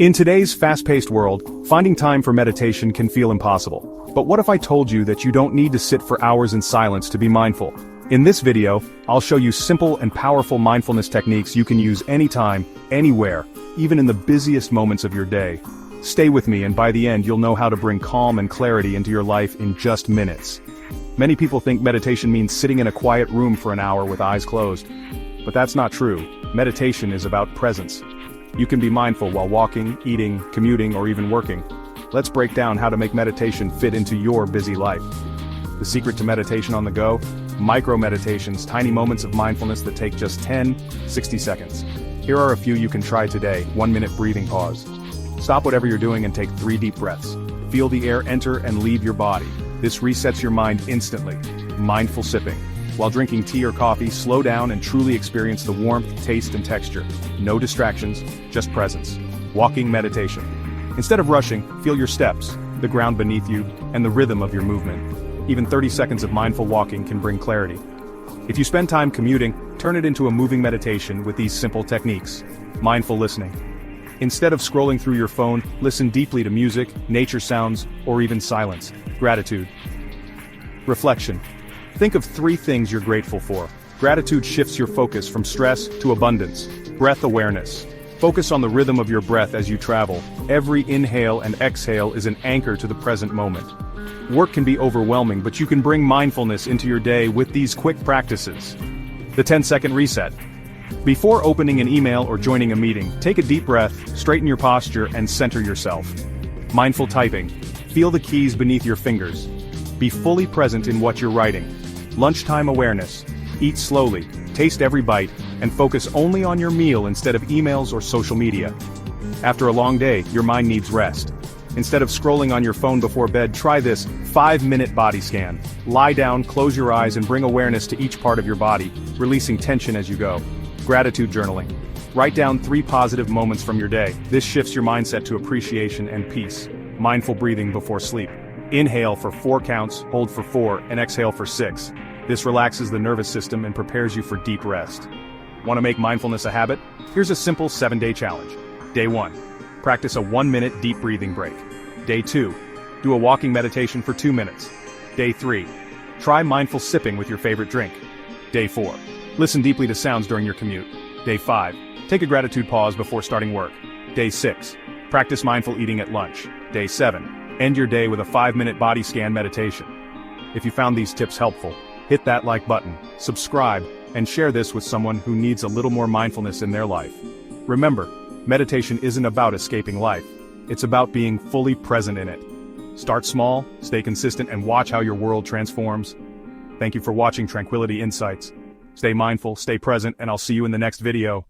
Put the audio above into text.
In today's fast-paced world, finding time for meditation can feel impossible. But what if I told you that you don't need to sit for hours in silence to be mindful? In this video, I'll show you simple and powerful mindfulness techniques you can use anytime, anywhere, even in the busiest moments of your day. Stay with me, and by the end you'll know how to bring calm and clarity into your life in just minutes. Many people think meditation means sitting in a quiet room for an hour with eyes closed. But that's not true. Meditation is about presence. You can be mindful while walking, eating, commuting, or even working. Let's break down how to make meditation fit into your busy life. The secret to meditation on the go? Micro-meditations, tiny moments of mindfulness that take just 60 seconds. Here are a few you can try today. 1-minute breathing pause. Stop whatever you're doing and take 3 deep breaths. Feel the air enter and leave your body. This resets your mind instantly. Mindful sipping. While drinking tea or coffee, slow down and truly experience the warmth, taste, and texture. No distractions, just presence. Walking meditation. Instead of rushing, feel your steps, the ground beneath you, and the rhythm of your movement. Even 30 seconds of mindful walking can bring clarity. If you spend time commuting, turn it into a moving meditation with these simple techniques. Mindful listening. Instead of scrolling through your phone, listen deeply to music, nature sounds, or even silence. Gratitude. Reflection. Think of 3 things you're grateful for. Gratitude shifts your focus from stress to abundance. Breath awareness. Focus on the rhythm of your breath as you travel. Every inhale and exhale is an anchor to the present moment. Work can be overwhelming, but you can bring mindfulness into your day with these quick practices. The 10-second reset. Before opening an email or joining a meeting, take a deep breath, straighten your posture, and center yourself. Mindful typing. Feel the keys beneath your fingers. Be fully present in what you're writing. Lunchtime awareness. Eat slowly, taste every bite, and focus only on your meal instead of emails or social media. After a long day, your mind needs rest. Instead of scrolling on your phone before bed, try this 5-minute body scan. Lie down, close your eyes, and bring awareness to each part of your body, releasing tension as you go. Gratitude journaling. Write down 3 positive moments from your day. This shifts your mindset to appreciation and peace. Mindful breathing before sleep. Inhale for 4 counts, hold for 4, and exhale for 6. This relaxes the nervous system and prepares you for deep rest. Want to make mindfulness a habit? Here's a simple 7-day challenge. Day 1. Practice a 1-minute deep breathing break. Day 2. Do a walking meditation for 2 minutes. Day 3. Try mindful sipping with your favorite drink. Day 4. Listen deeply to sounds during your commute. Day 5. Take a gratitude pause before starting work. Day 6. Practice mindful eating at lunch. Day 7. End your day with a 5-minute body scan meditation. If you found these tips helpful, hit that like button, subscribe, and share this with someone who needs a little more mindfulness in their life. Remember, meditation isn't about escaping life. It's about being fully present in it. Start small, stay consistent, and watch how your world transforms. Thank you for watching Tranquility Insights. Stay mindful, stay present, and I'll see you in the next video.